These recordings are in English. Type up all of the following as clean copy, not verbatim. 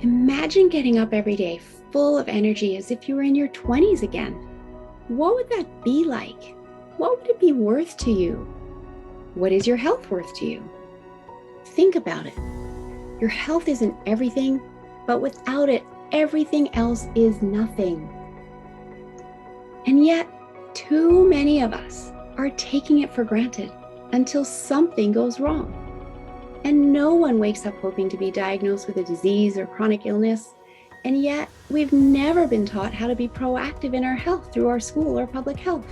Imagine getting up every day full of energy as if you were in your 20s again. What would that be like? What would it be worth to you? What is your health worth to you? Think about it. Your health isn't everything, but without it, everything else is nothing. And yet, too many of us are taking it for granted until something goes wrong. And no one wakes up hoping to be diagnosed with a disease or chronic illness. And yet, we've never been taught how to be proactive in our health through our school or public health.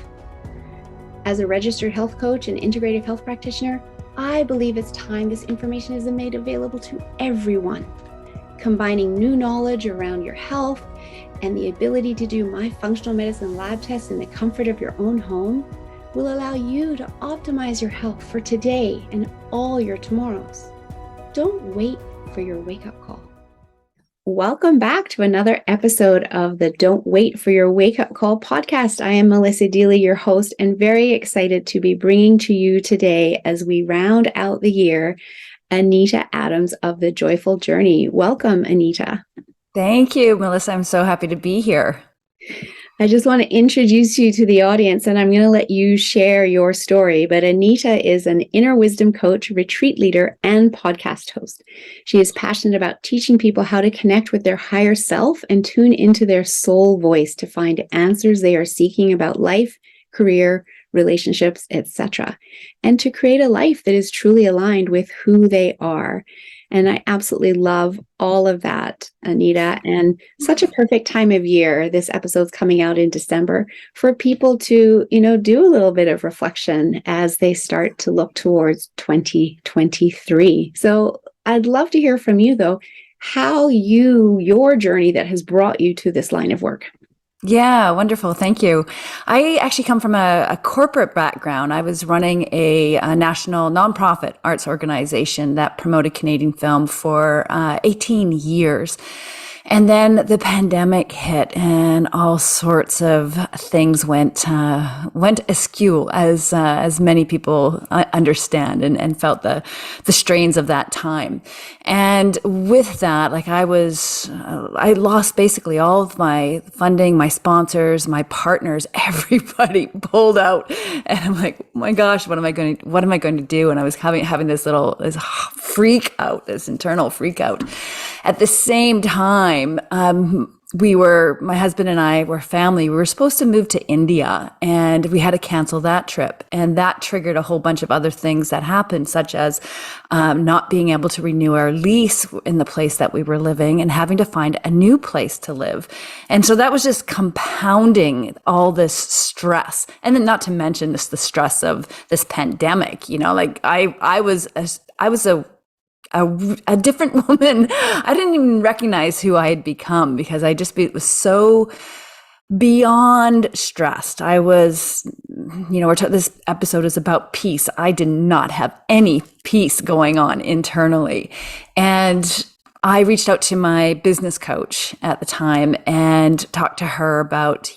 As a registered health coach and integrative health practitioner, I believe it's time this information is made available to everyone. Combining new knowledge around your health and the ability to do my functional medicine lab tests in the comfort of your own home will allow you to optimize your health for today and all your tomorrows. Don't wait for your wake-up call. Welcome back to another episode of the Don't Wait for Your Wake-Up Call podcast. I am Melissa Deely, your host, and very excited to be bringing to you today, as we round out the year, Anita Adams of The Joyful Journey. Welcome, Anita. Thank you, Melissa. I'm so happy to be here. I just want to introduce you to the audience, and I'm going to let you share your story. But Anita is an inner wisdom coach, retreat leader, and podcast host. She is passionate about teaching people how to connect with their higher self and tune into their soul voice to find answers they are seeking about life, career, relationships, etc., and to create a life that is truly aligned with who they are. And I absolutely love all of that, Anita, and such a perfect time of year. This episode's coming out in December for people to, do a little bit of reflection as they start to look towards 2023. So I'd love to hear from you, though, how your journey that has brought you to this line of work. Yeah, wonderful. Thank you. I actually come from a corporate background. I was running a national nonprofit arts organization that promoted Canadian film for 18 years. And then the pandemic hit and all sorts of things went askew, as many people understand and felt the strains of that time. And with that, I lost basically all of my funding, my sponsors, my partners, everybody pulled out. And I'm like, oh my gosh, what am I going to do? And I was having this freak out, this internal freak out. At the same time, my husband and I were family. We were supposed to move to India, and we had to cancel that trip. And that triggered a whole bunch of other things that happened, such as not being able to renew our lease in the place that we were living and having to find a new place to live. And so that was just compounding all this stress. And then not to mention the stress of this pandemic, I was a different woman. I didn't even recognize who I had become because was so beyond stressed. I was, this episode is about peace. I did not have any peace going on internally. And I reached out to my business coach at the time and talked to her about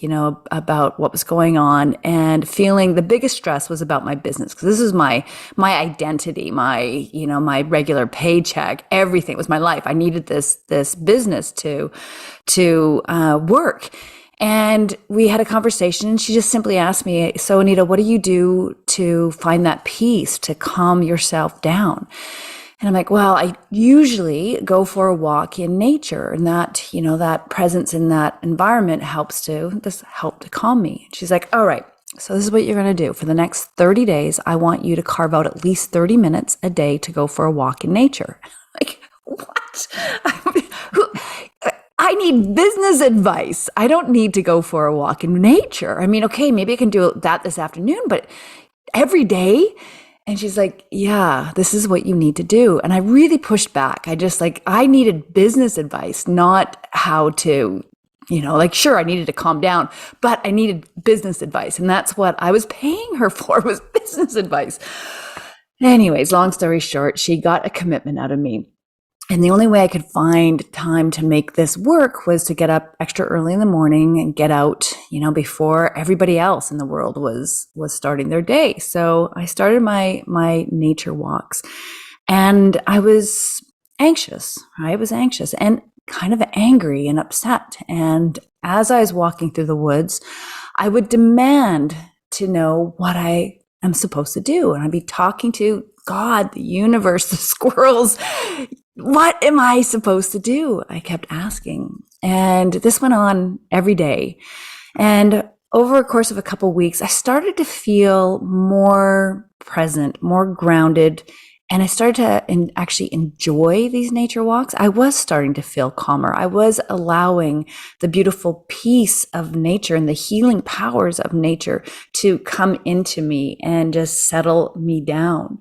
what was going on, and feeling the biggest stress was about my business, because this is my identity, my regular paycheck, everything was my life. I needed this business to work. And we had a conversation, and she just simply asked me, so Anita, what do you do to find that peace, to calm yourself down? And I'm like, well, I usually go for a walk in nature, and that, that presence in that environment helped to calm me. She's like, all right, so this is what you're going to do. For the next 30 days, I want you to carve out at least 30 minutes a day to go for a walk in nature. Like, what? I need business advice. I don't need to go for a walk in nature. I mean, okay, maybe I can do that this afternoon, but every day? And she's like, yeah, this is what you need to do. And I really pushed back. I needed business advice, not how to, sure, I needed to calm down, but I needed business advice. And that's what I was paying her for, was business advice. Anyways, long story short, she got a commitment out of me. And the only way I could find time to make this work was to get up extra early in the morning and get out, before everybody else in the world was starting their day. So I started my nature walks, and I was anxious. I was anxious. And kind of angry and upset. And as I was walking through the woods, I would demand to know what I am supposed to do. And I'd be talking to God, the universe, the squirrels. What am I supposed to do? I kept asking. And this went on every day. And over a course of a couple of weeks, I started to feel more present, more grounded, and I started to actually enjoy these nature walks. I was starting to feel calmer. I was allowing the beautiful peace of nature and the healing powers of nature to come into me and just settle me down.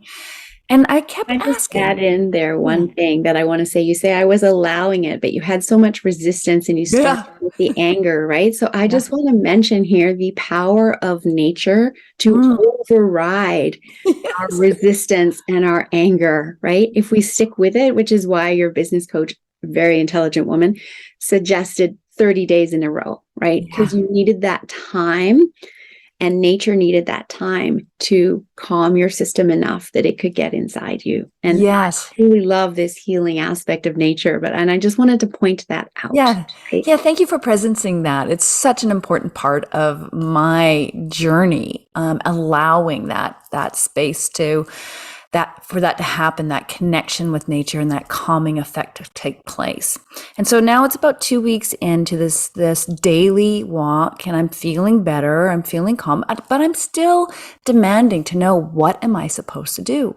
And I kept I just asking. add in there one thing that I want to say. You say I was allowing it, but you had so much resistance and you started Yeah. with the anger, right? So I Yeah. just want to mention here the power of nature to override our Yes. resistance and our anger, right? If we stick with it, which is why your business coach, very intelligent woman, suggested 30 days in a row, right? Because Yeah. you needed that time and nature needed that time to calm your system enough that it could get inside you. And Yes. I really love this healing aspect of nature, and I just wanted to point that out. Yeah. Right? Yeah. Thank you for presencing that. It's such an important part of my journey, allowing that space for that to happen, that connection with nature and that calming effect to take place. And so now it's about 2 weeks into this daily walk, and I'm feeling better. I'm feeling calm, but I'm still demanding to know, what am I supposed to do?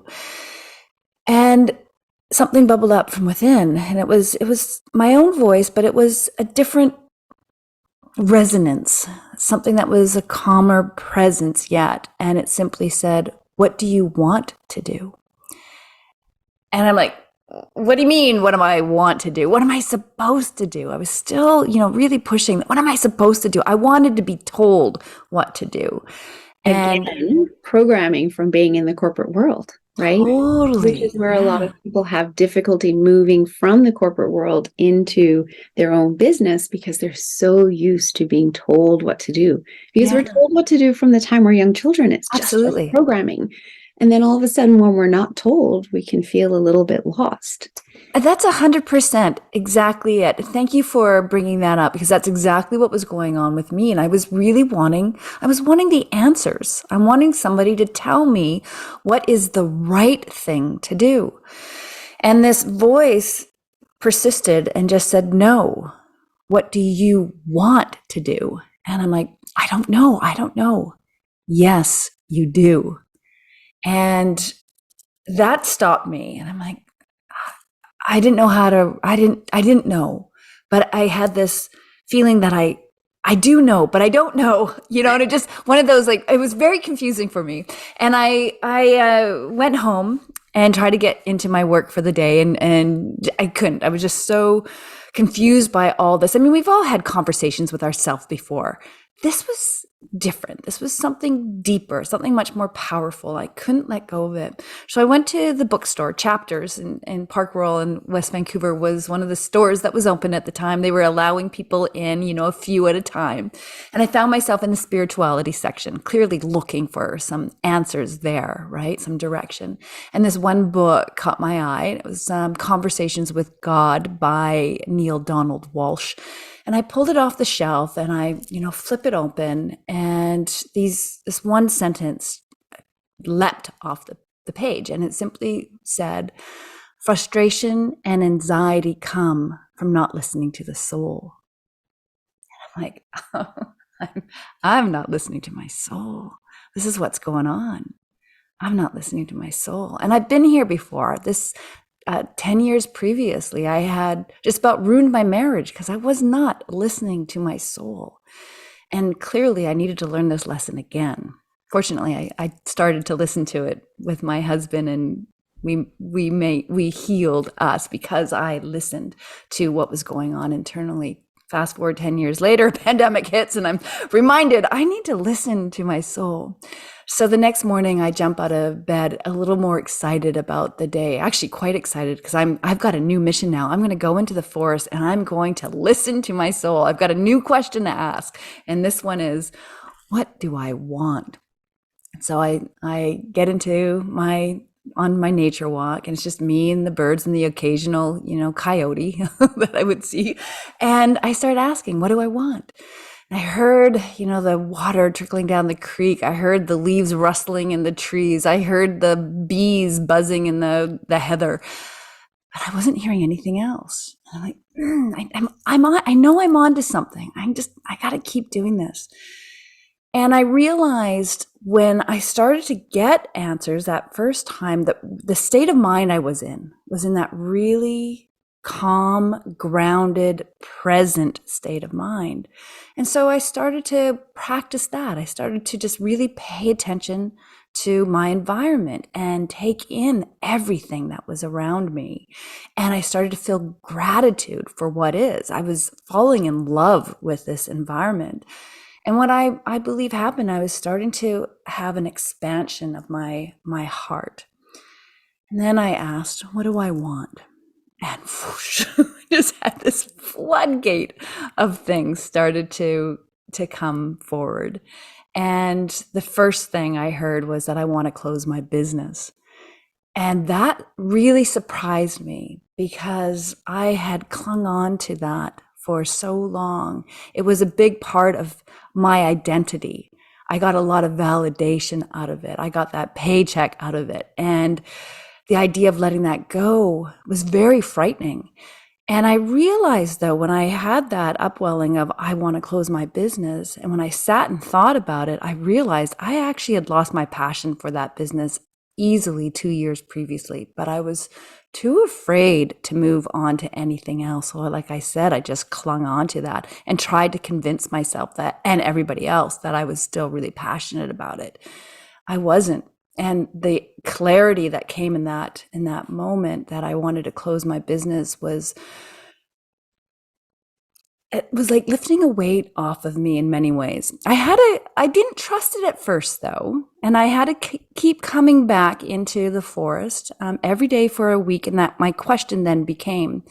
And something bubbled up from within, and it was my own voice, but it was a different resonance, something that was a calmer presence yet. And it simply said, what do you want to do? And I'm like, what do you mean? What do I want to do? What am I supposed to do? I was still, really pushing. What am I supposed to do? I wanted to be told what to do. And Again, programming from being in the corporate world, right? Which totally, is where a lot yeah, of people have difficulty moving from the corporate world into their own business because they're so used to being told what to do. Because we're yeah, told what to do from the time we're young children. It's just like absolutely. programming. And then all of a sudden, when we're not told, we can feel a little bit lost. That's 100% exactly it. Thank you for bringing that up, because that's exactly what was going on with me. And I was wanting the answers. I'm wanting somebody to tell me what is the right thing to do. And this voice persisted and just said, no, what do you want to do? And I'm like, I don't know. I don't know. Yes, you do. And that stopped me. And I'm like, I didn't know how to, I didn't know, but I had this feeling that I do know, but I don't know, and it just, one of those, like, it was very confusing for me. And I went home and tried to get into my work for the day, and I couldn't. I was just so confused by all this. I mean, we've all had conversations with ourselves before. This was different. This was something deeper, something much more powerful. I couldn't let go of it. So I went to the bookstore. Chapters in Park Royal in West Vancouver was one of the stores that was open at the time. They were allowing people in, a few at a time. And I found myself in the spirituality section, clearly looking for some answers there, right? Some direction. And this one book caught my eye. It was Conversations with God by Neil Donald Walsh. And I pulled it off the shelf and I, flip it open, and this one sentence leapt off the page, and it simply said, frustration and anxiety come from not listening to the soul. And I'm like, oh, I'm not listening to my soul. This is what's going on. I'm not listening to my soul. And I've been here before. 10 years previously, I had just about ruined my marriage because I was not listening to my soul. And clearly, I needed to learn this lesson again. Fortunately, I started to listen to it with my husband, and we healed us because I listened to what was going on internally. Fast forward 10 years later, pandemic hits, and I'm reminded I need to listen to my soul. So the next morning, I jump out of bed a little more excited about the day, actually quite excited, because I've got a new mission now. I'm going to go into the forest and I'm going to listen to my soul. I've got a new question to ask. And this one is, what do I want? So I get into my on my nature walk, and it's just me and the birds and the occasional, coyote that I would see. And I started asking, what do I want? And I heard, the water trickling down the creek. I heard the leaves rustling in the trees. I heard the bees buzzing in the heather. But I wasn't hearing anything else. And I'm like, I know I'm on to something. I got to keep doing this. And I realized when I started to get answers that first time that the state of mind I was in that really calm, grounded, present state of mind. And so I started to practice that. I started to just really pay attention to my environment and take in everything that was around me. And I started to feel gratitude for what is. I was falling in love with this environment. And what I believe happened, I was starting to have an expansion of my heart. And then I asked, what do I want? And whoosh, just had this floodgate of things started to come forward. And the first thing I heard was that I want to close my business. And that really surprised me because I had clung on to that for so long. It was a big part of my identity. I got a lot of validation out of it. I got that paycheck out of it. And the idea of letting that go was very frightening. And I realized, though, when I had that upwelling of, I want to close my business, and when I sat and thought about it, I realized I actually had lost my passion for that business easily 2 years previously, but I was too afraid to move on to anything else. So like I said, I just clung on to that and tried to convince myself that, and everybody else, that I was still really passionate about it. I wasn't. And the clarity that came in that moment that I wanted to close my business it was like lifting a weight off of me in many ways. I didn't trust it at first, though. And I had to keep coming back into the forest every day for a week. And that my question then became,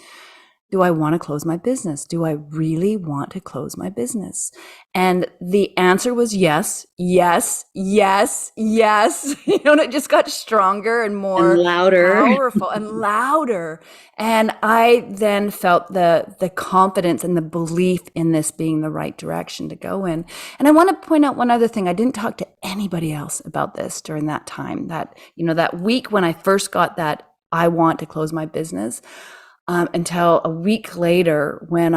do I want to close my business? Do I really want to close my business? And the answer was yes, yes, yes, yes. And it just got stronger and more and louder, powerful and louder. And I then felt the confidence and the belief in this being the right direction to go in. And I want to point out one other thing. I didn't talk to anybody else about this during that time, that week when I first got that I want to close my business. Until a week later when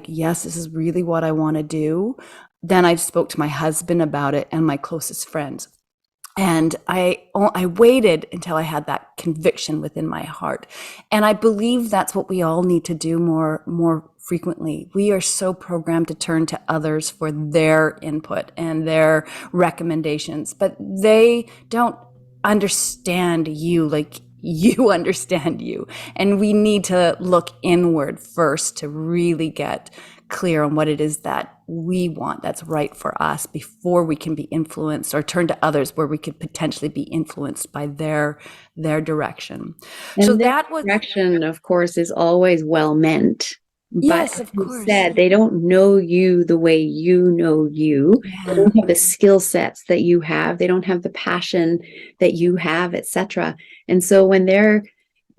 yes, this is really what I want to do. Then I spoke to my husband about it and my closest friends. And I waited until I had that conviction within my heart. And I believe that's what we all need to do more frequently. We are so programmed to turn to others for their input and their recommendations, but they don't understand you like you understand you. And we need to look inward first to really get clear on what it is that we want that's right for us before we can be influenced or turn to others where we could potentially be influenced by their direction. and So their that was direction, of course, is always well meant. yes, But of you course. said they don't know you the way you know you. They Yeah. don't have the skill sets that you have. They don't have the passion that you have, etc. And so when they're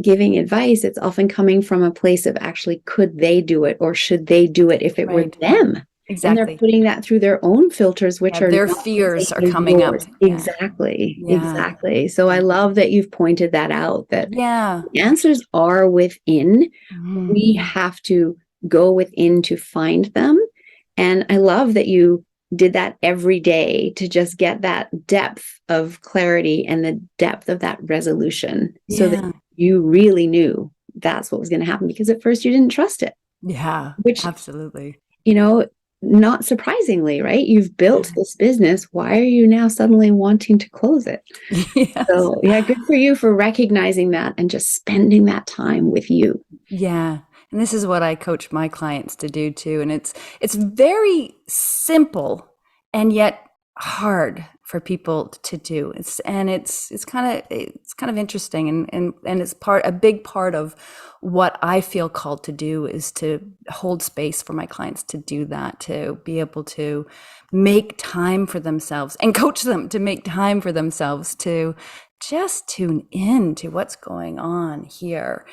giving advice, it's often coming from a place of actually, could they do it, or should they do it if it were Right. them? And they're Exactly. putting that through their own filters, which Yeah, are their not the fears are same as coming up. yours. Yeah. Exactly. Yeah. Exactly. So I love that you've pointed that out, that Yeah. the answers are within. Mhm. We have to go within to find them. And I love that you did that every day to just get that depth of clarity and the depth of that resolution, so that Yeah. you really knew that's what was going to happen, because at first you didn't trust it, Yeah, which, absolutely. not surprisingly, right? You've built this business. Why are you now suddenly wanting to close it? Yes. So yeah, good for you for recognizing that and just spending that time with you. Yeah. And this is what I coach my clients to do too. And it's very simple and yet hard for people to do. It's kind of interesting, and it's a big part of what I feel called to do is to hold space for my clients to do that, to be able to make time for themselves and coach them to make time for themselves to just tune in to what's going on here.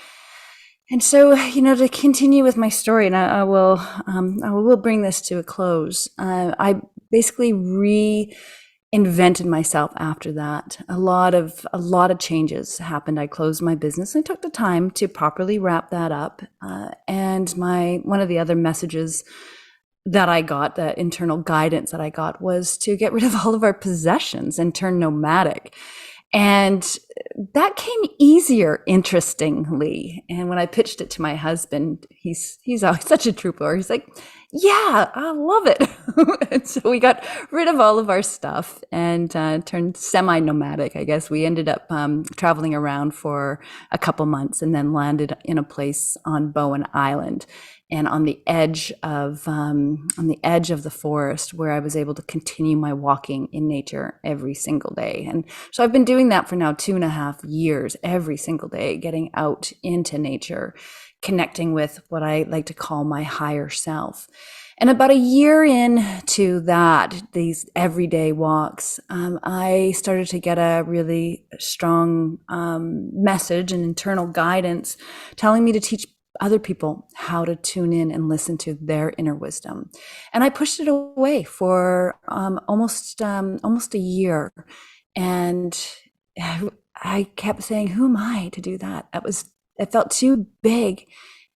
And so, to continue with my story, and I will bring this to a close. I basically reinvented myself after that. A lot of changes happened. I closed my business. I took the time to properly wrap that up. And one of the other messages that I got, that internal guidance that I got, was to get rid of all of our possessions and turn nomadic. And that came easier, interestingly. And when I pitched it to my husband, he's always such a trooper. He's like, yeah, I love it. And so we got rid of all of our stuff and turned semi-nomadic, I guess. We ended up traveling around for a couple months and then landed in a place on Bowen Island, and on the edge of the forest, where I was able to continue my walking in nature every single day. And so I've been doing that for now 2.5 years, every single day, getting out into nature, connecting with what I like to call my higher self. And about a year into that, these everyday walks, I started to get a really strong message and internal guidance telling me to teach other people how to tune in and listen to their inner wisdom. And I pushed it away for almost a year. And I kept saying, who am I to do that? It felt too big,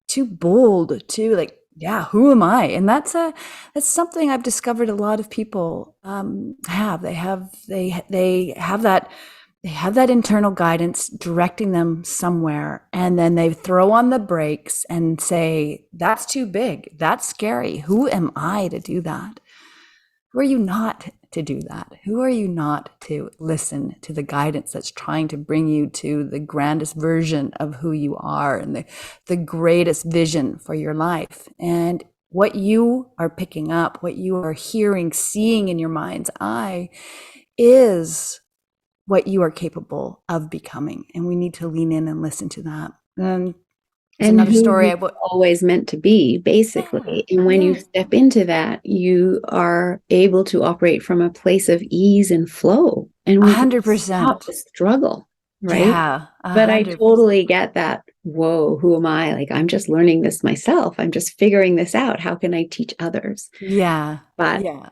too bold, too like, yeah, who am I? And that's something I've discovered a lot of people have. They have that internal guidance directing them somewhere, and then they throw on the brakes and say, that's too big, that's scary. Who am I to do that? Who are you not to do that? Who are you not to listen to the guidance that's trying to bring you to the grandest version of who you are and the greatest vision for your life? And what you are picking up, what you are hearing, seeing in your mind's eye is what you are capable of becoming. And we need to lean in and listen to that. And another story you're always meant to be, basically. Yeah, and when you step into that, you are able to operate from a place of ease and flow. And we can 100%. stop the struggle, right? Yeah, But I 100%. totally get that. Whoa, who am I? Like, I'm just learning this myself. I'm just figuring this out. How can I teach others? Yeah, But yeah.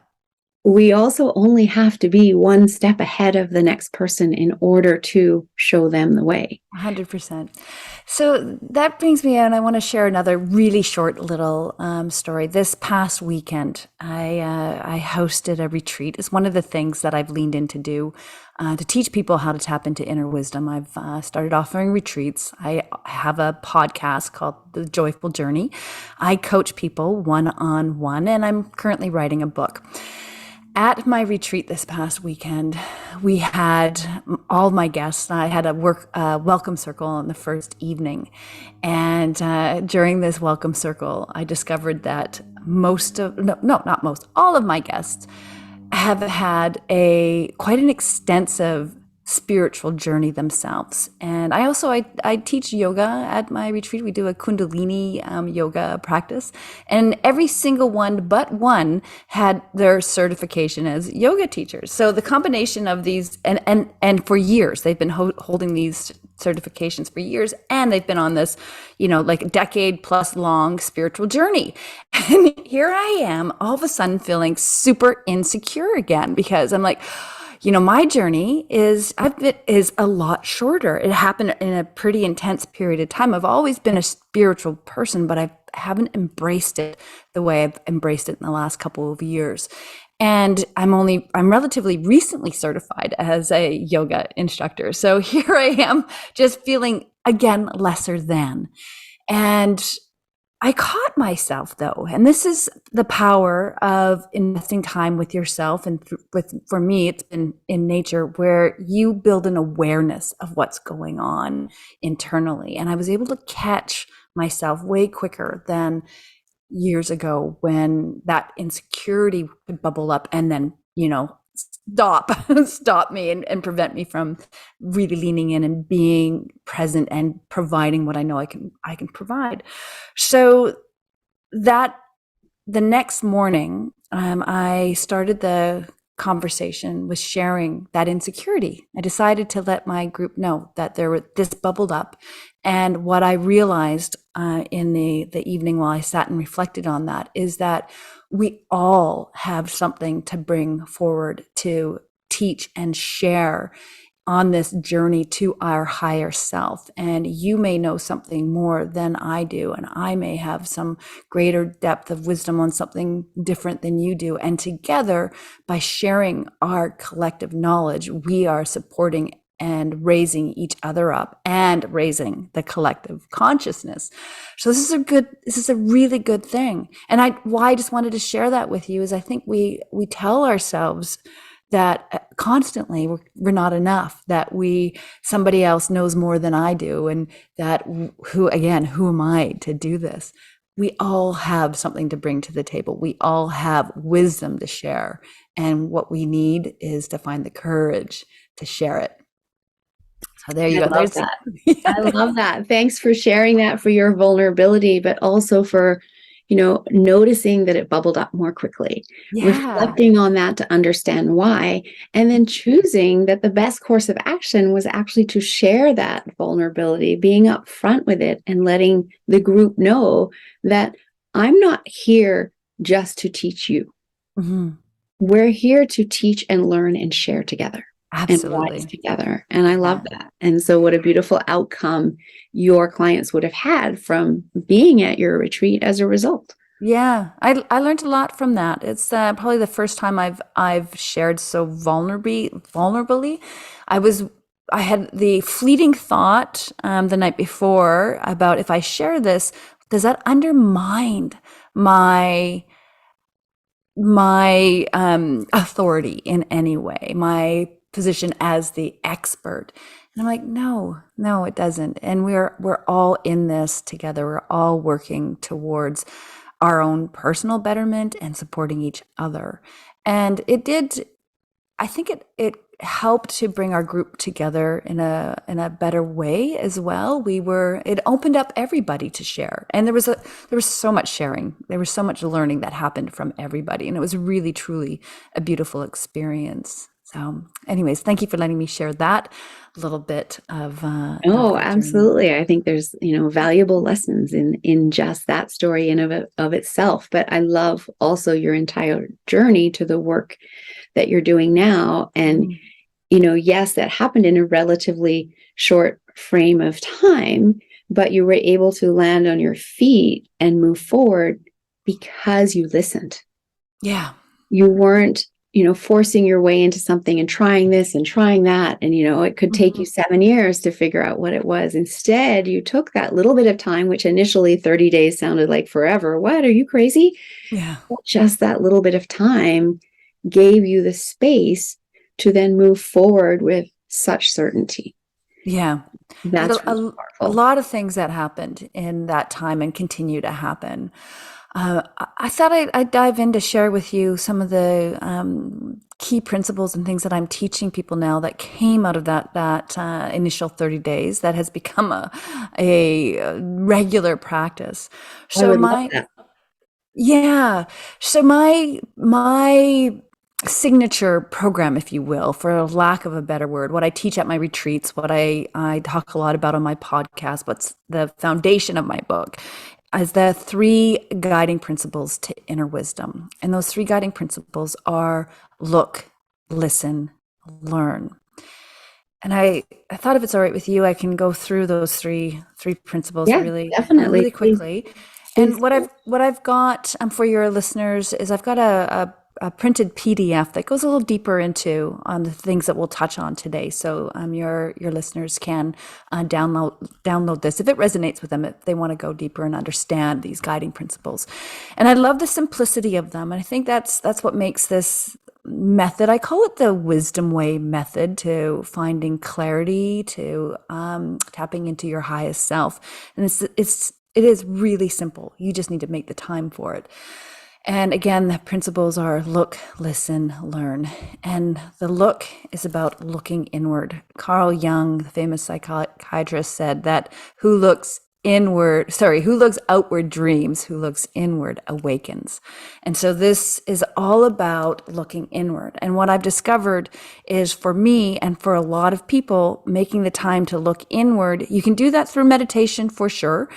we also only have to be one step ahead of the next person in order to show them the way. 100%. So that brings me on. I want to share another really short little story. This past weekend, I hosted a retreat. It's one of the things that I've leaned in to do to teach people how to tap into inner wisdom. I've started offering retreats. I have a podcast called The Joyful Journey. I coach people one-on-one, and I'm currently writing a book. At my retreat this past weekend, we had all my guests. I had a welcome circle on the first evening. And during this welcome circle, I discovered that all of my guests have had quite an extensive spiritual journey themselves. And I teach yoga at my retreat. We do a Kundalini yoga practice, and every single one but one had their certification as yoga teachers. So the combination of these, and for years they've been holding these certifications for years, and they've been on this, like decade plus long spiritual journey. And here I am, all of a sudden feeling super insecure again, because I'm like, my journey is a lot shorter. It happened in a pretty intense period of time. I've always been a spiritual person, but I haven't embraced it the way I've embraced it in the last couple of years. And I'm relatively recently certified as a yoga instructor. So here I am, just feeling, again, lesser than. And I caught myself, though, and this is the power of investing time with yourself. And for me, it's been in nature, where you build an awareness of what's going on internally. And I was able to catch myself way quicker than years ago, when that insecurity would bubble up and then, stop stop me and prevent me from really leaning in and being present and providing what I know I can provide. So that the next morning, I started the conversation with sharing that insecurity. I decided to let my group know that this bubbled up, and what I realized in the evening while I sat and reflected on that is that we all have something to bring forward to teach and share on this journey to our higher self. And you may know something more than I do, and I may have some greater depth of wisdom on something different than you do. And together, by sharing our collective knowledge, we are supporting and raising each other up and raising the collective consciousness. So this is a really good thing. And why I just wanted to share that with you is I think we tell ourselves that constantly we're not enough, that somebody else knows more than I do, and that who am I to do this? We all have something to bring to the table. We all have wisdom to share, and what we need is to find the courage to share it. So there you I go. love that. I love that. Thanks for sharing that, for your vulnerability, but also for, noticing that it bubbled up more quickly, reflecting on that to understand why, and then choosing that the best course of action was actually to share that vulnerability, being upfront with it and letting the group know that I'm not here just to teach you. Mm-hmm. We're here to teach and learn and share together. Absolutely. And rise together. And I love that. And so what a beautiful outcome your clients would have had from being at your retreat as a result. Yeah, I learned a lot from that. It's probably the first time I've shared so vulnerably. I had the fleeting thought the night before about, if I share this, does that undermine my authority in any way, my position as the expert? And I'm like, no, it doesn't. And we're all in this together. We're all working towards our own personal betterment and supporting each other. And I think it helped to bring our group together in a better way as well. It opened up everybody to share. And there was so much sharing. There was so much learning that happened from everybody. And it was really, truly a beautiful experience. So anyways, thank you for letting me share that little bit of absolutely. I think there's, valuable lessons in just that story in of itself. But I love also your entire journey to the work that you're doing now. And, yes, that happened in a relatively short frame of time, but you were able to land on your feet and move forward because you listened. Yeah. You weren't, forcing your way into something and trying this and trying that. And, it could take you 7 years to figure out what it was. Instead, you took that little bit of time, which initially 30 days sounded like forever. What? Are you crazy? Yeah. Just that little bit of time gave you the space to then move forward with such certainty. Yeah. That's a lot of things that happened in that time and continue to happen. I thought I'd dive in to share with you some of the key principles and things that I'm teaching people now that came out of that initial 30 days that has become a regular practice. So my signature program, if you will, for lack of a better word, what I teach at my retreats, what I talk a lot about on my podcast, what's the foundation of my book, is the 3 guiding principles to inner wisdom. And those 3 guiding principles are look, listen, learn. And I thought, if it's all right with you, I can go through those three principles really quickly. Please. And what I've got for your listeners is I've got a printed PDF that goes a little deeper into on the things that we'll touch on today. So your listeners can download this if it resonates with them, if they want to go deeper and understand these guiding principles. And I love the simplicity of them. And I think that's what makes this method, I call it the wisdom way method, to finding clarity, to tapping into your highest self. And it is really simple. You just need to make the time for it. And again, the principles are look, listen, learn. And the look is about looking inward. Carl Jung, the famous psychiatrist, said that who looks outward dreams, who looks inward awakens. And so this is all about looking inward. And what I've discovered is, for me and for a lot of people, making the time to look inward. You can do that through meditation for sure.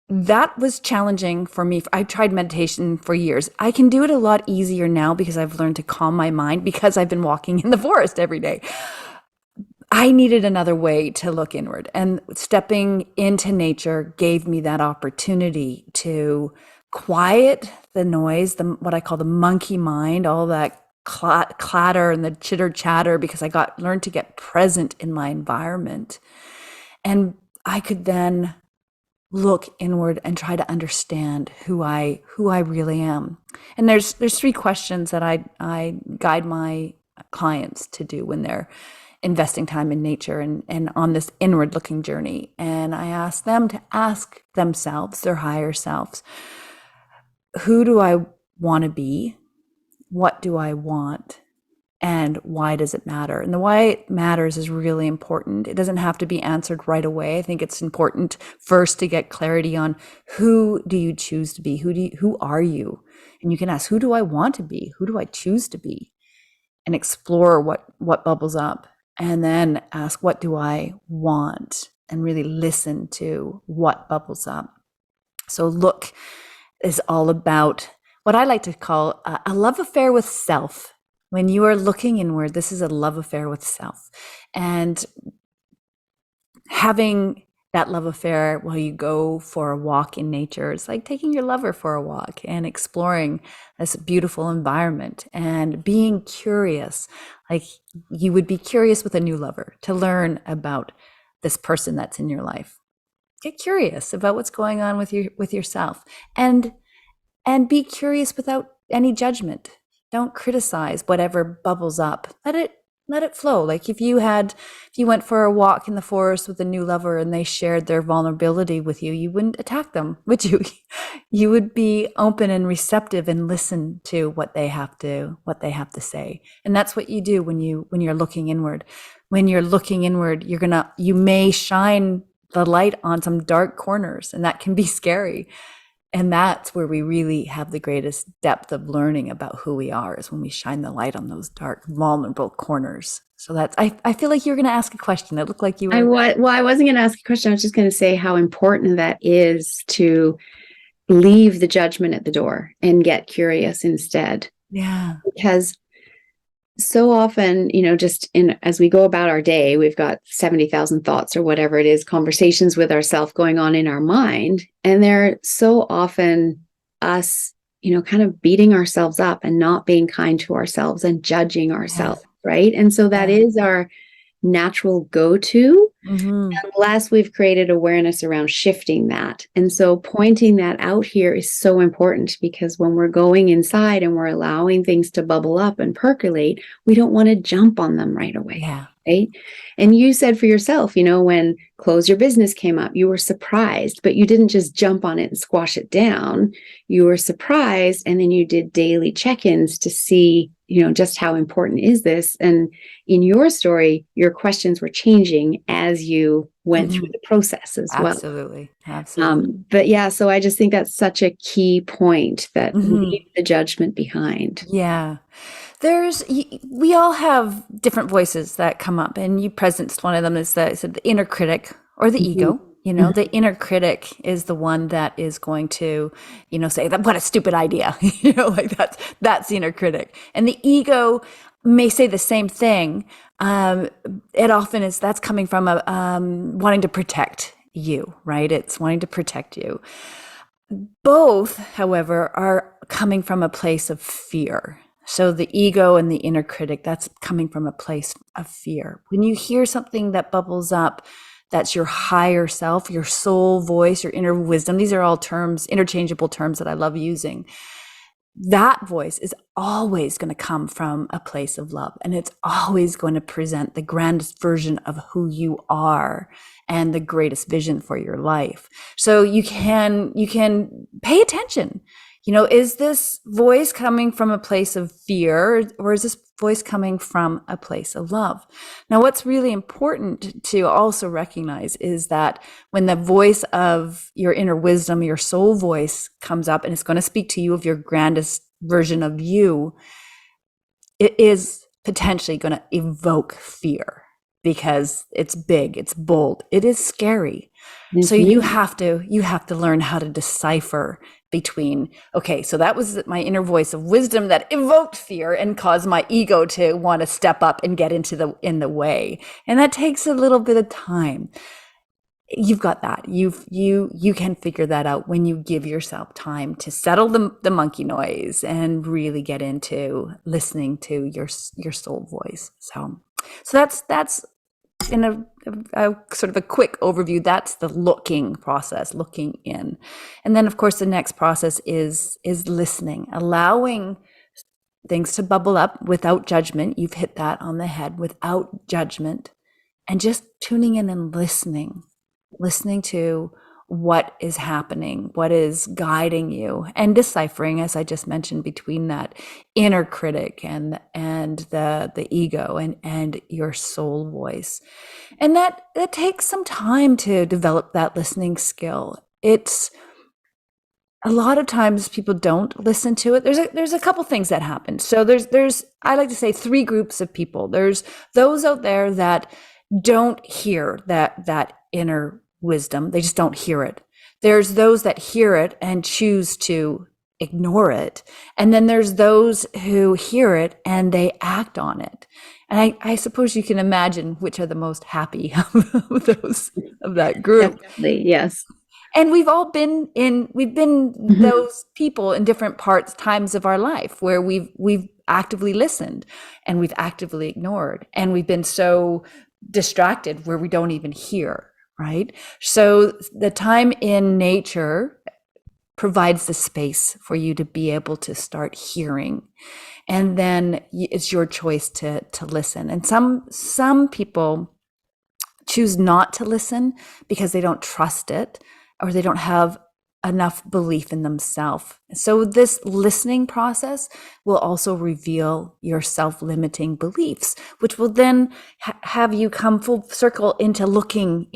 That was challenging for me. I tried meditation for years. I can do it a lot easier now because I've learned to calm my mind because I've been walking in the forest every day. I needed another way to look inward, and stepping into nature gave me that opportunity to quiet the noise, what I call the monkey mind, all that clatter and the chitter chatter, because I learned to get present in my environment. And I could then look inward and try to understand who I really am. And there's 3 questions that I guide my clients to do when they're investing time in nature and on this inward looking journey. And I ask them to ask themselves, their higher selves, who do I want to be? What do I want? And why does it matter? And the why it matters is really important. It doesn't have to be answered right away. I think it's important first to get clarity on, who do you choose to be? Who are you? And you can ask, who do I want to be? Who do I choose to be? And explore what bubbles up. And then ask, what do I want? And really listen to what bubbles up. So look is all about what I like to call a love affair with self. When you are looking inward, this is a love affair with self. And having that love affair while you go for a walk in nature, it's like taking your lover for a walk and exploring this beautiful environment and being curious. Like you would be curious with a new lover to learn about this person that's in your life. Get curious about what's going on with yourself, and be curious without any judgment. Don't criticize whatever bubbles up. Let it flow. Like if you went for a walk in the forest with a new lover and they shared their vulnerability with you, you wouldn't attack them, would you? You would be open and receptive and listen to what they have to say. And that's what you do when you're looking inward. When you're looking inward, you may shine the light on some dark corners, and that can be scary. And that's where we really have the greatest depth of learning about who we are, is when we shine the light on those dark, vulnerable corners. So I feel like you're going to ask a question. It looked like you were. I wasn't going to ask a question. I was just going to say how important that is to leave the judgment at the door and get curious instead. Yeah. Because so often, as we go about our day, we've got 70,000 thoughts or whatever it is, conversations with ourselves going on in our mind. And they're so often us, kind of beating ourselves up and not being kind to ourselves and judging ourselves. Yes. Right. And so that is our natural go-to, unless we've created awareness around shifting that. And so pointing that out here is so important, because when we're going inside and we're allowing things to bubble up and percolate, we don't want to jump on them right away. Yeah. Right. And you said for yourself, when Close Your Business came up, you were surprised, but you didn't just jump on it and squash it down. You were surprised. And then you did daily check-ins to see, just how important is this? And in your story, your questions were changing as you went through the process as well. Absolutely. But yeah, so I just think that's such a key point, that leave the judgment behind. Yeah. We all have different voices that come up, and you presenced one of them is the inner critic or the ego. The inner critic is the one that is going to, say that, what a stupid idea, like that's the inner critic. And the ego may say the same thing. It often is, that's coming from wanting to protect you, right? It's wanting to protect you. Both, however, are coming from a place of fear. So the ego and the inner critic, that's coming from a place of fear. When you hear something that bubbles up, that's your higher self, your soul voice, your inner wisdom. These are all terms, interchangeable terms that I love using. That voice is always going to come from a place of love, and it's always going to present the grandest version of who you are and the greatest vision for your life. So you can pay attention. Is this voice coming from a place of fear, or is this voice coming from a place of love? Now, what's really important to also recognize is that when the voice of your inner wisdom, your soul voice comes up and it's going to speak to you of your grandest version of you, it is potentially going to evoke fear because it's big, it's bold, it is scary. So you have to learn how to decipher between, okay, so that was my inner voice of wisdom that evoked fear and caused my ego to want to step up and get in the way. And that takes a little bit of time. You've got that. You can figure that out when you give yourself time to settle the monkey noise and really get into listening to your soul voice. So that's in a sort of a quick overview. That's the looking process, looking in. And then of course the next process is listening, allowing things to bubble up without judgment. You've hit that on the head, without judgment, and just tuning in and listening to what is happening, what is guiding you, and deciphering, as I just mentioned, between that inner critic and the ego and your soul voice. And that takes some time to develop that listening skill. It's a lot of times people don't listen to it. There's a couple things that happen. So there's I like to say 3 groups of people. There's those out there that don't hear that inner wisdom. They just don't hear it. There's those that hear it and choose to ignore it. And then there's those who hear it and they act on it. And I suppose you can imagine which are the most happy of those of that group. Definitely, yes. And we've been those people in different times of our life where we've actively listened and we've actively ignored, and we've been so distracted where we don't even hear, right? So the time in nature provides the space for you to be able to start hearing. And then it's your choice to listen. And some people choose not to listen because they don't trust it, or they don't have enough belief in themselves. So this listening process will also reveal your self-limiting beliefs, which will then have you come full circle into looking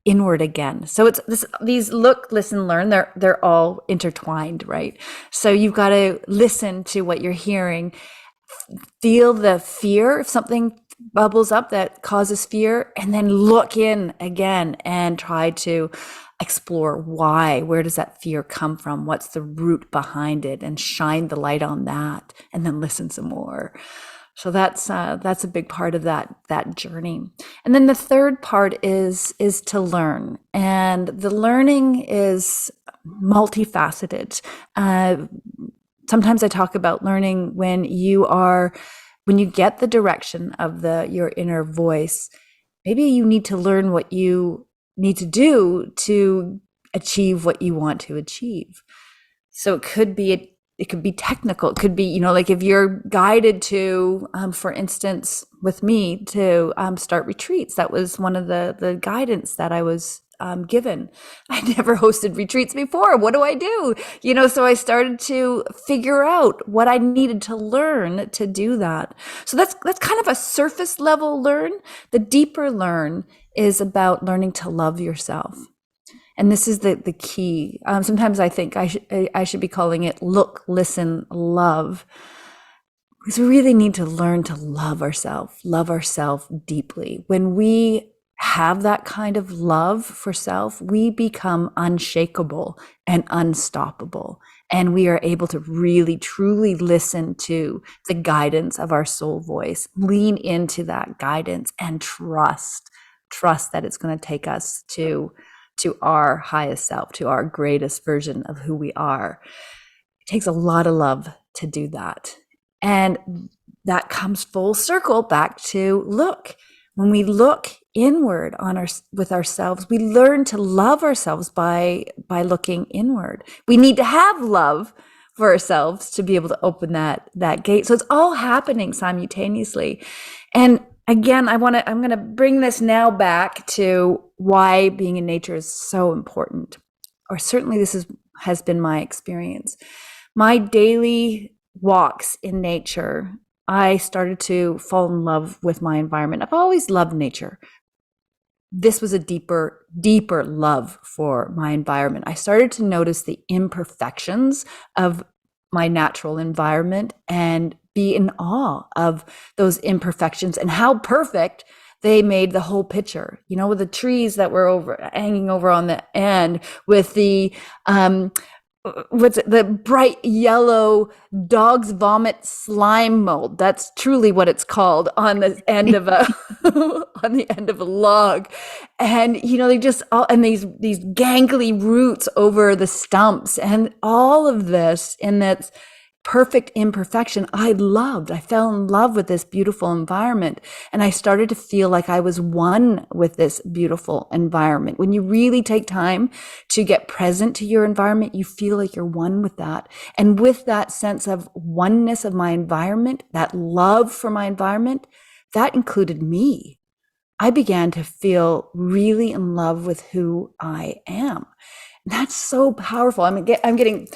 inward again. So it's these look, listen, learn, they're all intertwined, right? So you've got to listen to what you're hearing, feel the fear if something bubbles up that causes fear, and then look in again and try to explore where does that fear come from? What's the root behind it? And shine the light on that, and then listen some more. So that's a big part of that journey. And then the third part is to learn, and the learning is multifaceted. Sometimes I talk about learning when you get the direction of your inner voice. Maybe you need to learn what you need to do to achieve what you want to achieve. So it could be technical. It could be, like if you're guided to, for instance, with me to start retreats. That was one of the guidance that I was given. I never hosted retreats before. What do I do? So I started to figure out what I needed to learn to do that. So that's kind of a surface level learn. The deeper learn is about learning to love yourself. And this is the key. Sometimes I think I should be calling it look, listen, love. Because we really need to learn to love ourselves deeply. When we have that kind of love for self, we become unshakable and unstoppable. And we are able to really, truly listen to the guidance of our soul voice, lean into that guidance, and trust that it's going to take us to our highest self, to our greatest version of who we are. It takes a lot of love to do that. And that comes full circle back to look. When we look inward with ourselves, we learn to love ourselves by looking inward. We need to have love for ourselves to be able to open that gate. So it's all happening simultaneously. And again, I'm going to bring this now back to why being in nature is so important, or certainly this has been my experience. my daily walks in nature, I started to fall in love with my environment. I've always loved nature. This was a deeper, deeper love for my environment. I started to notice the imperfections of my natural environment and be in awe of those imperfections and how perfect they made the whole picture. You know, with the trees that were hanging over on the end, with the the bright yellow dog's vomit slime mold. That's truly what it's called, on the end of a on the end of a log. And you know, they just all, and these gangly roots over the stumps, and all of this in that perfect imperfection. I fell in love with this beautiful environment, and I started to feel like I was one with this beautiful environment. When you really take time to get present to your environment, you feel like you're one with that. And with that sense of oneness of my environment, that love for my environment, that included me. I began to feel really in love with who I am. That's so powerful. I'm getting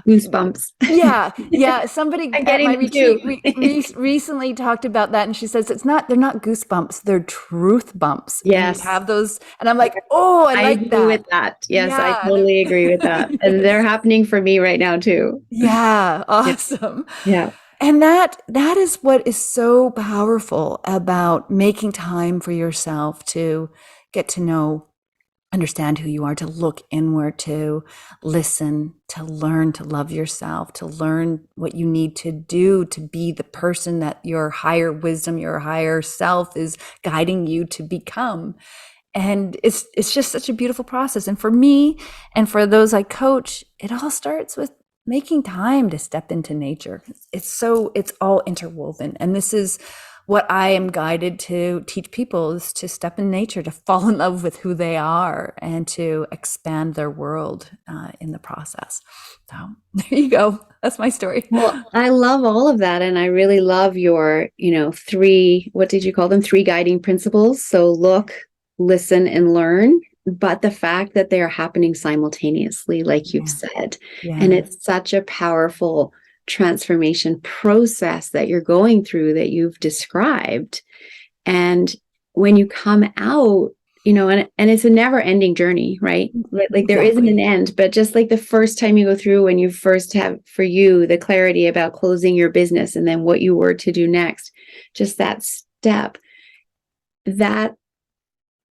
goosebumps. Yeah. Somebody I'm at my getting them too. retreat recently talked about that, and she says they're not goosebumps, they're truth bumps. And you Yes. have those, and I'm like, oh, I like agree that. with that. Yes, I Yeah. totally agree with that. And they're happening for me right now too. Yeah, awesome. Yeah. And that is what is so powerful about making time for yourself to get to know, understand who you are, to look inward, to listen, to learn to love yourself, to learn what you need to do to be the person that your higher wisdom, your higher self is guiding you to become. And it's just such a beautiful process. And for me, and for those I coach, it all starts with making time to step into nature. It's all interwoven. And this is what I am guided to teach people, is to step in nature, to fall in love with who they are, and to expand their world in the process. So there you go. That's my story. Well, I love all of that. And I really love your, what did you call them? 3 guiding principles. So look, listen, and learn. But the fact that they are happening simultaneously, like you've said, and it's such a powerful transformation process that you're going through, that you've described. And when you come out, and it's a never ending journey, right? Like there isn't an end, but just like the first time you go through, when you first have, for you, the clarity about closing your business and then what you were to do next, just that step, that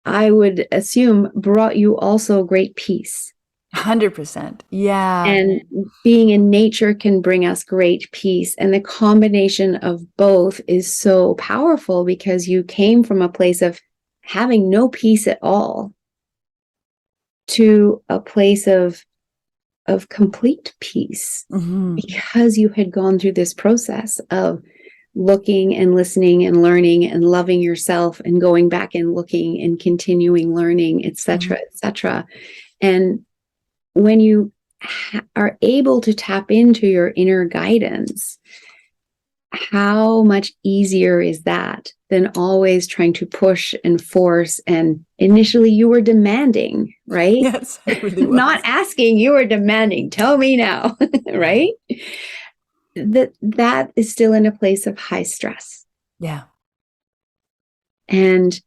I would assume brought you also great peace. 100%. Yeah. And being in nature can bring us great peace. And the combination of both is so powerful, because you came from a place of having no peace at all to a place of complete peace, because you had gone through this process of looking and listening and learning and loving yourself and going back and looking and continuing learning, etc., etc. And when you are able to tap into your inner guidance, how much easier is that than always trying to push and force? And initially you were demanding, right? Yes, it really was. Not asking, you were demanding. Tell me now, right? That is still in a place of high stress. Yeah. And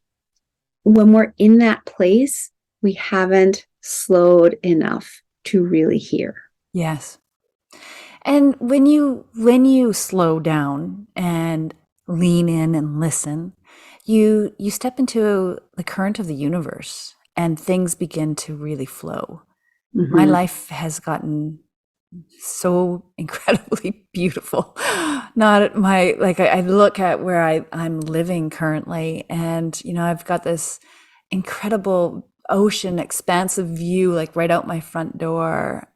when we're in that place, we haven't slowed enough to really hear. Yes. And when you slow down and lean in and listen, you step into the current of the universe, and things begin to really flow. My life has gotten so incredibly beautiful. I look at where I'm living currently, and I've got this incredible ocean expansive view, like right out my front door.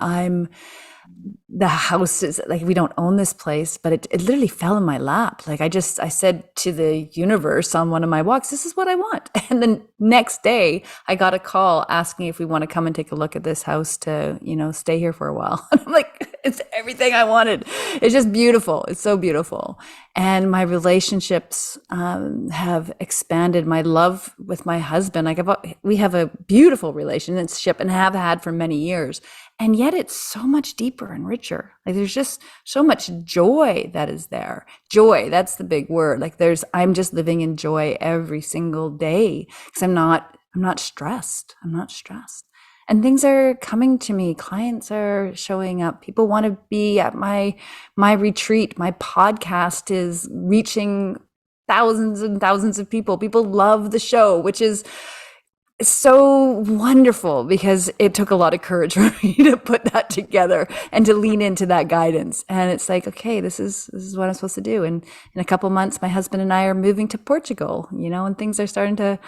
The house is like, we don't own this place, but it literally fell in my lap. Like I said to the universe on one of my walks, this is what I want. And the next day I got a call asking if we want to come and take a look at this house to, stay here for a while. And I'm like, it's everything I wanted. It's just beautiful. It's so beautiful. And my relationships have expanded. My love with my husband, we have a beautiful relationship and have had for many years. And yet it's so much deeper and richer picture. Like there's just so much joy that is there. Joy, that's the big word. Like I'm just living in joy every single day because I'm not stressed. I'm not stressed. And things are coming to me. Clients are showing up. People want to be at my retreat. My podcast is reaching thousands and thousands of people. People love the show, which is so wonderful because it took a lot of courage for me to put that together and to lean into that guidance. And it's like, okay, this is what I'm supposed to do. And in a couple months, my husband and I are moving to Portugal, and things are starting to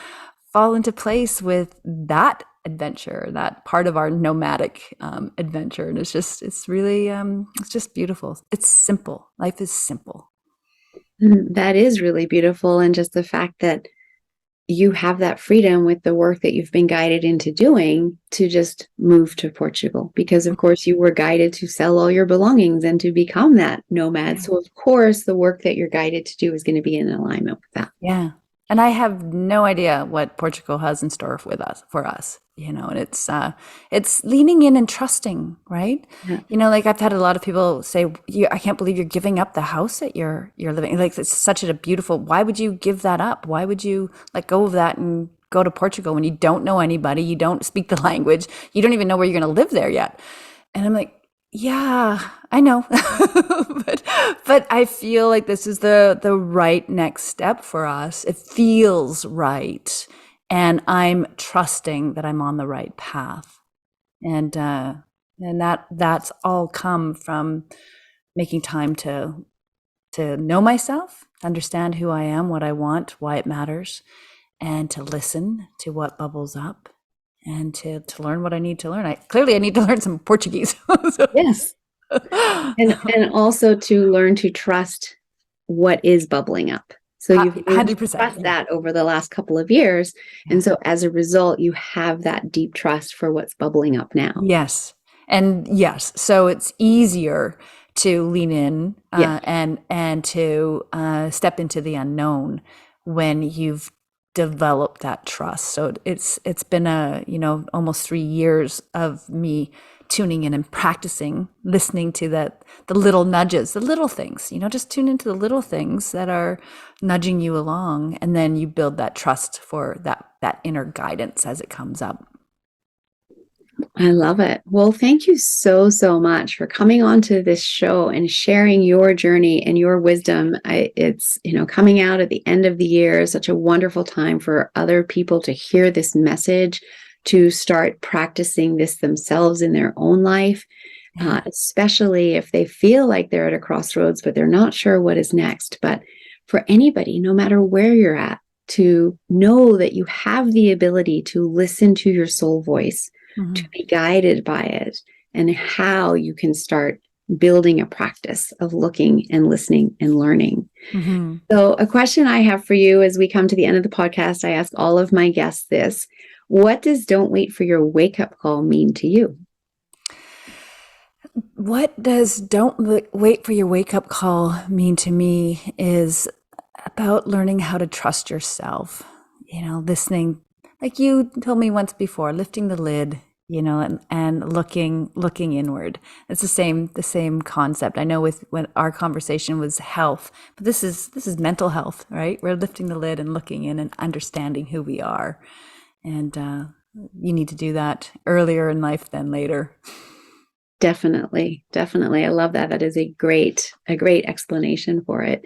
fall into place with that adventure, that part of our nomadic adventure. And it's just beautiful. It's simple. Life is simple. That is really beautiful. And just the fact that you have that freedom with the work that you've been guided into doing to just move to Portugal, because of course you were guided to sell all your belongings and to become that nomad. So of course the work that you're guided to do is going to be in alignment with that. Yeah. And I have no idea what Portugal has in store for us, and it's leaning in and trusting, right? Yeah. Like I've had a lot of people say, I can't believe you're giving up the house that you're living. Like it's such a beautiful, why would you give that up? Why would you let go of that and go to Portugal when you don't know anybody, you don't speak the language, you don't even know where you're going to live there yet? And I'm like, yeah, I know. but I feel like this is the right next step for us. It feels right. And I'm trusting that I'm on the right path. And that's all come from making time to know myself, understand who I am, what I want, why it matters, and to listen to what bubbles up. And to learn what I need to learn. I need to learn some Portuguese. Yes. And also to learn to trust what is bubbling up. So you've learned to trust that over the last couple of years. Yeah. And so as a result, you have that deep trust for what's bubbling up now. Yes. And yes. So it's easier to lean in and to step into the unknown when you've develop that trust. So it's been almost 3 years of me tuning in and practicing listening to the little nudges, the little things, just tune into the little things that are nudging you along, and then you build that trust for that inner guidance as it comes up. I love it. Well, thank you so, so much for coming on to this show and sharing your journey and your wisdom. It's, coming out at the end of the year, such a wonderful time for other people to hear this message, to start practicing this themselves in their own life, especially if they feel like they're at a crossroads, but they're not sure what is next. But for anybody, no matter where you're at, to know that you have the ability to listen to your soul voice, to be guided by it, and how you can start building a practice of looking and listening and learning. Mm-hmm. So a question I have for you as we come to the end of the podcast, I ask all of my guests this: what does "don't wait for your wake-up call" mean to you? What does "don't wait for your wake-up call" mean to me is about learning how to trust yourself, listening. Like you told me once before, lifting the lid, and looking inward. It's the same concept. I know when our conversation was health, but this is mental health, right? We're lifting the lid and looking in and understanding who we are. And you need to do that earlier in life than later. Definitely. I love that. That is a great explanation for it.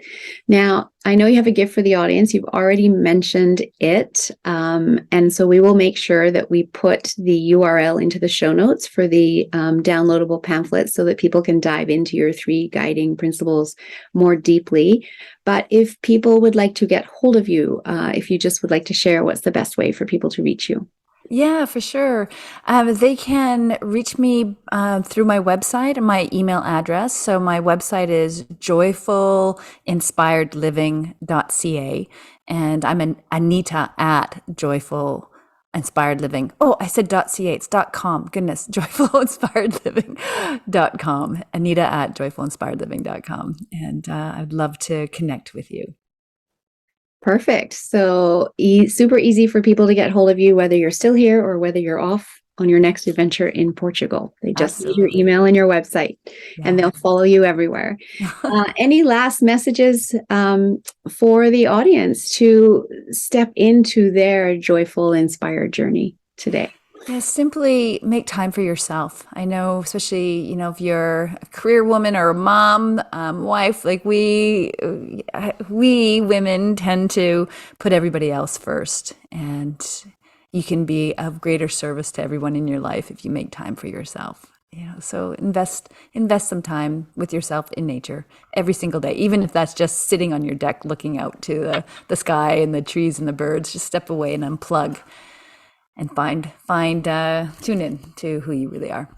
Now, I know you have a gift for the audience. You've already mentioned it. And so we will make sure that we put the URL into the show notes for the downloadable pamphlet so that people can dive into your 3 guiding principles more deeply. But if people would like to get hold of you, if you just would like to share, what's the best way for people to reach you? Yeah, for sure. They can reach me through my website and my email address. So my website is joyfulinspiredliving.ca, and I'm Anita at Joyful Inspired Living. Oh, I said .ca. It's .com. Goodness, joyfulinspiredliving.com. Anita at joyfulinspiredliving.com, and I'd love to connect with you. Perfect. So super easy for people to get hold of you, whether you're still here or whether you're off on your next adventure in Portugal. They just need your Absolutely. email and your website, and Yeah. they'll follow you everywhere. Any last messages for the audience to step into their joyful, inspired journey today? Yeah, simply make time for yourself. I know, especially, if you're a career woman or a mom, wife, like we women tend to put everybody else first. And you can be of greater service to everyone in your life if you make time for yourself. So invest some time with yourself in nature every single day, even if that's just sitting on your deck looking out to the sky and the trees and the birds. Just step away and unplug and tune in to who you really are.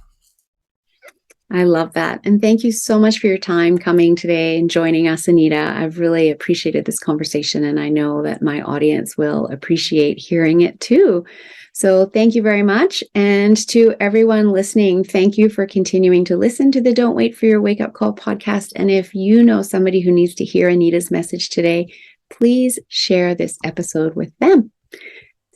I love that. And thank you so much for your time coming today and joining us, Anita. I've really appreciated this conversation, and I know that my audience will appreciate hearing it too. So thank you very much. And to everyone listening, thank you for continuing to listen to the Don't Wait for Your Wake Up Call podcast. And if you know somebody who needs to hear Anita's message today, please share this episode with them.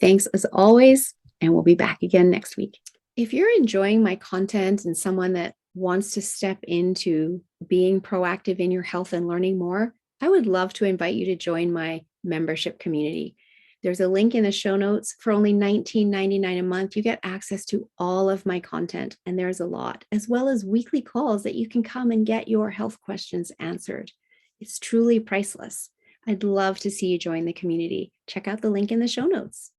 Thanks as always, and we'll be back again next week. If you're enjoying my content and someone that wants to step into being proactive in your health and learning more, I would love to invite you to join my membership community. There's a link in the show notes. For only $19.99 a month, you get access to all of my content, and there's a lot, as well as weekly calls that you can come and get your health questions answered. It's truly priceless. I'd love to see you join the community. Check out the link in the show notes.